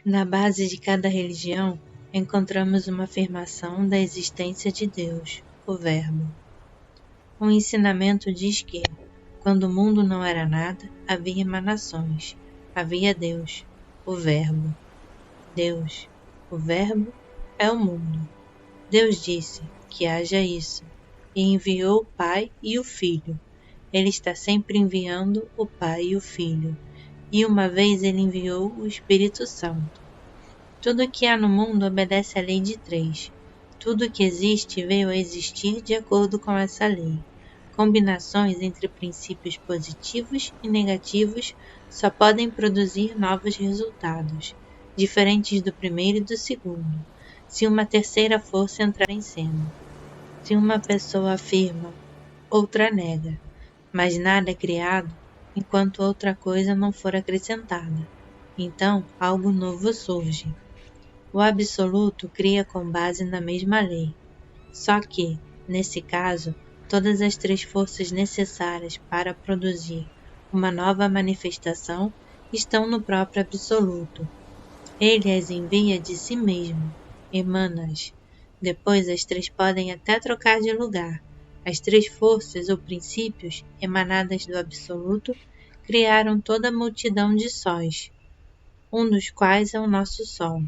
Na base de cada religião, encontramos uma afirmação da existência de Deus, o Verbo. O ensinamento diz que, quando o mundo não era nada, havia emanações, havia Deus, o Verbo. Deus, o Verbo, é o mundo. Deus disse que haja isso, e enviou o Pai e o Filho. Ele está sempre enviando o Pai e o Filho, e uma vez ele enviou o Espírito Santo. Tudo o que há no mundo obedece à lei de três. Tudo o que existe veio a existir de acordo com essa lei. Combinações entre princípios positivos e negativos só podem produzir novos resultados, diferentes do primeiro e do segundo, se uma terceira força entrar em cena. Se uma pessoa afirma, outra nega, mas nada é criado enquanto outra coisa não for acrescentada. Então, algo novo surge. O absoluto cria com base na mesma lei. Só que, nesse caso, todas as três forças necessárias para produzir uma nova manifestação estão no próprio absoluto. Ele as envia de si mesmo, emana-as. Depois as três podem até trocar de lugar. As três forças ou princípios emanadas do absoluto criaram toda a multidão de sóis, um dos quais é o nosso Sol.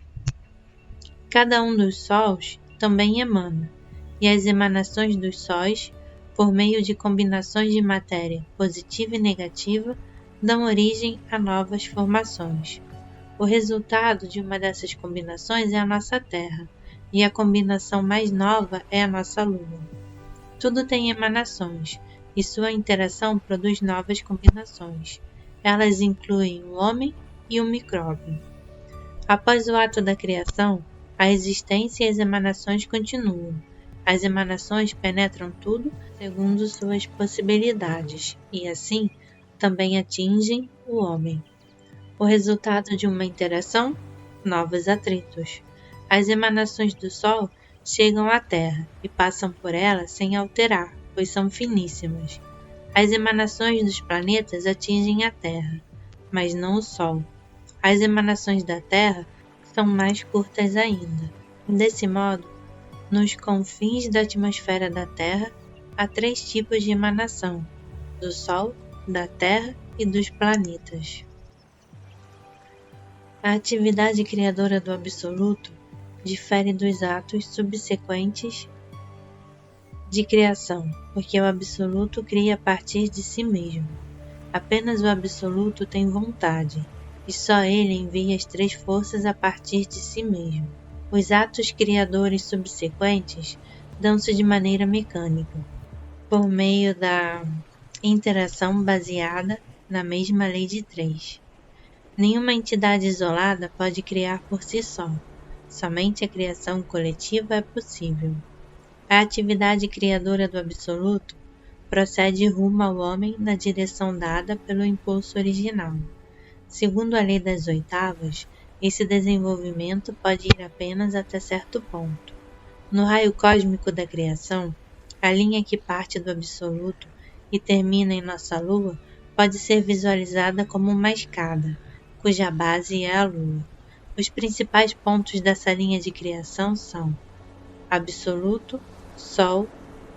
Cada um dos sóis também emana, e as emanações dos sóis, por meio de combinações de matéria positiva e negativa, dão origem a novas formações. O resultado de uma dessas combinações é a nossa Terra, e a combinação mais nova é a nossa Lua. Tudo tem emanações, e sua interação produz novas combinações. Elas incluem o homem e o micróbio. Após o ato da criação, a existência e as emanações continuam. As emanações penetram tudo segundo suas possibilidades, e assim também atingem o homem. O resultado de uma interação? Novos atritos. As emanações do Sol chegam à Terra e passam por ela sem alterar, pois são finíssimas. As emanações dos planetas atingem a Terra, mas não o Sol. As emanações da Terra são mais curtas ainda. Desse modo, nos confins da atmosfera da Terra, há três tipos de emanação: do Sol, da Terra e dos planetas. A atividade criadora do Absoluto difere dos atos subsequentes de criação, porque o Absoluto cria a partir de si mesmo. Apenas o Absoluto tem vontade, e só ele envia as três forças a partir de si mesmo. Os atos criadores subsequentes dão-se de maneira mecânica, por meio da interação baseada na mesma lei de três. Nenhuma entidade isolada pode criar por si só. Somente a criação coletiva é possível. A atividade criadora do Absoluto procede rumo ao homem na direção dada pelo impulso original. Segundo a lei das oitavas, esse desenvolvimento pode ir apenas até certo ponto. No raio cósmico da criação, a linha que parte do Absoluto e termina em nossa Lua pode ser visualizada como uma escada, cuja base é a Lua. Os principais pontos dessa linha de criação são Absoluto, Sol,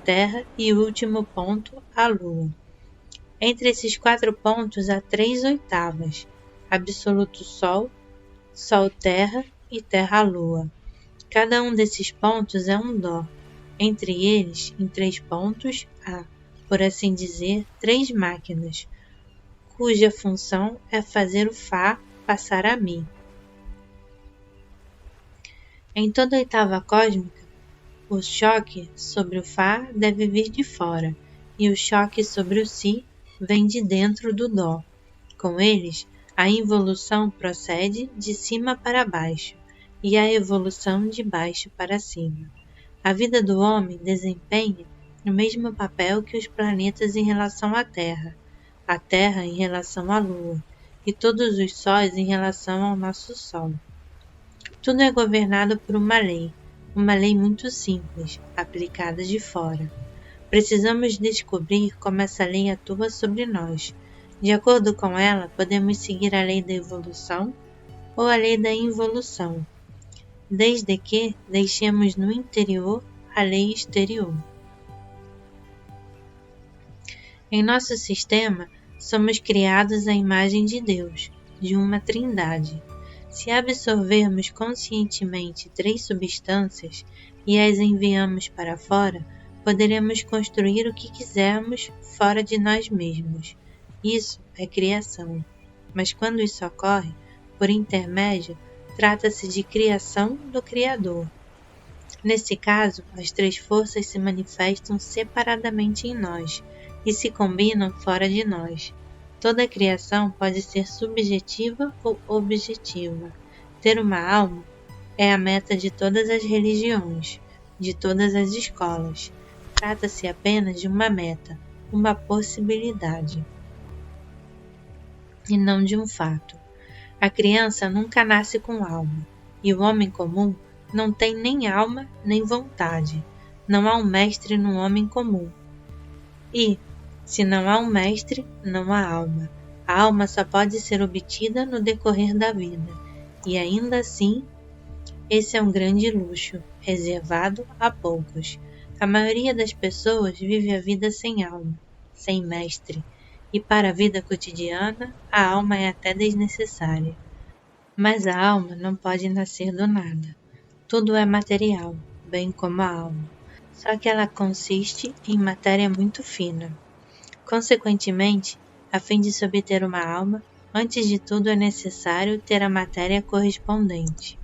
Terra e o último ponto, a Lua. Entre esses 4 pontos há 3 oitavas: Absoluto Sol, Sol-Terra e Terra-Lua. Cada um desses pontos é um Dó. Entre eles, em 3 pontos, há, por assim dizer, 3 máquinas, cuja função é fazer o Fá passar a Mi. Em toda oitava cósmica, o choque sobre o Fá deve vir de fora, e o choque sobre o Si vem de dentro do Dó. Com eles, a involução procede de cima para baixo, e a evolução de baixo para cima. A vida do homem desempenha o mesmo papel que os planetas em relação à Terra, a Terra em relação à Lua, e todos os sóis em relação ao nosso Sol. Tudo é governado por uma lei muito simples, aplicada de fora. Precisamos descobrir como essa lei atua sobre nós. De acordo com ela, podemos seguir a lei da evolução ou a lei da involução, desde que deixemos no interior a lei exterior. Em nosso sistema, somos criados à imagem de Deus, de uma trindade. Se absorvermos conscientemente 3 substâncias e as enviamos para fora, poderemos construir o que quisermos fora de nós mesmos. Isso é criação. Mas quando isso ocorre, por intermédio, trata-se de criação do Criador. Nesse caso, as 3 forças se manifestam separadamente em nós e se combinam fora de nós. Toda criação pode ser subjetiva ou objetiva. Ter uma alma é a meta de todas as religiões, de todas as escolas. Trata-se apenas de uma meta, uma possibilidade, e não de um fato. A criança nunca nasce com alma, e o homem comum não tem nem alma nem vontade. Não há um mestre no homem comum. E, se não há um mestre, não há alma. A alma só pode ser obtida no decorrer da vida, e ainda assim, esse é um grande luxo, reservado a poucos. A maioria das pessoas vive a vida sem alma, sem mestre, e para a vida cotidiana, a alma é até desnecessária. Mas a alma não pode nascer do nada. Tudo é material, bem como a alma, só que ela consiste em matéria muito fina. Consequentemente, a fim de se obter uma alma, antes de tudo é necessário ter a matéria correspondente.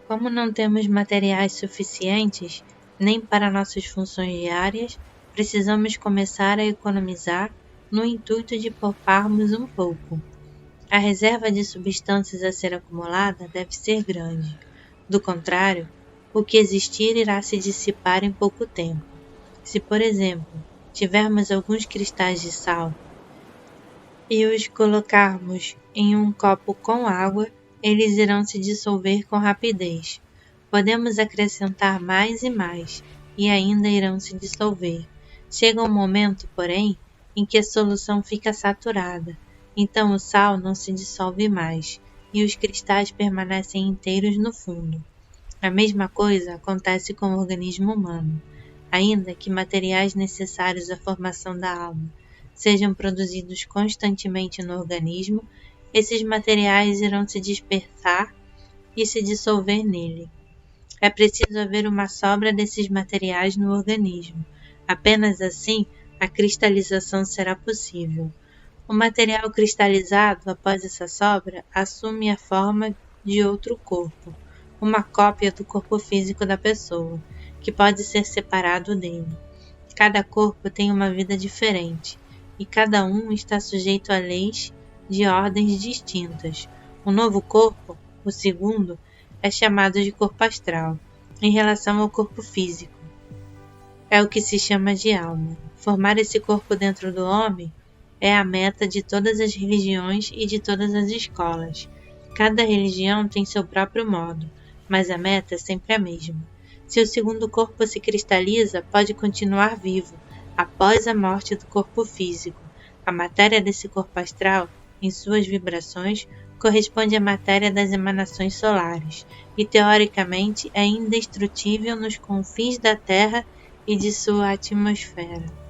Como não temos materiais suficientes, nem para nossas funções diárias, precisamos começar a economizar no intuito de pouparmos um pouco. A reserva de substâncias a ser acumulada deve ser grande. Do contrário, o que existir irá se dissipar em pouco tempo. Se, por exemplo, tivermos alguns cristais de sal e os colocarmos em um copo com água, eles irão se dissolver com rapidez. Podemos acrescentar mais e mais, e ainda irão se dissolver. Chega um momento, porém, em que a solução fica saturada. Então o sal não se dissolve mais, e os cristais permanecem inteiros no fundo. A mesma coisa acontece com o organismo humano. Ainda que materiais necessários à formação da alma sejam produzidos constantemente no organismo, esses materiais irão se dispersar e se dissolver nele. É preciso haver uma sobra desses materiais no organismo. Apenas assim a cristalização será possível. O material cristalizado, após essa sobra, assume a forma de outro corpo, uma cópia do corpo físico da pessoa, que pode ser separado dele. Cada corpo tem uma vida diferente, e cada um está sujeito a leis de ordens distintas. O novo corpo, o segundo, é chamado de corpo astral, em relação ao corpo físico. É o que se chama de alma. Formar esse corpo dentro do homem é a meta de todas as religiões e de todas as escolas. Cada religião tem seu próprio modo, mas a meta é sempre a mesma. Se o segundo corpo se cristaliza, pode continuar vivo, após a morte do corpo físico. A matéria desse corpo astral, em suas vibrações, corresponde à matéria das emanações solares, e teoricamente é indestrutível nos confins da Terra e de sua atmosfera.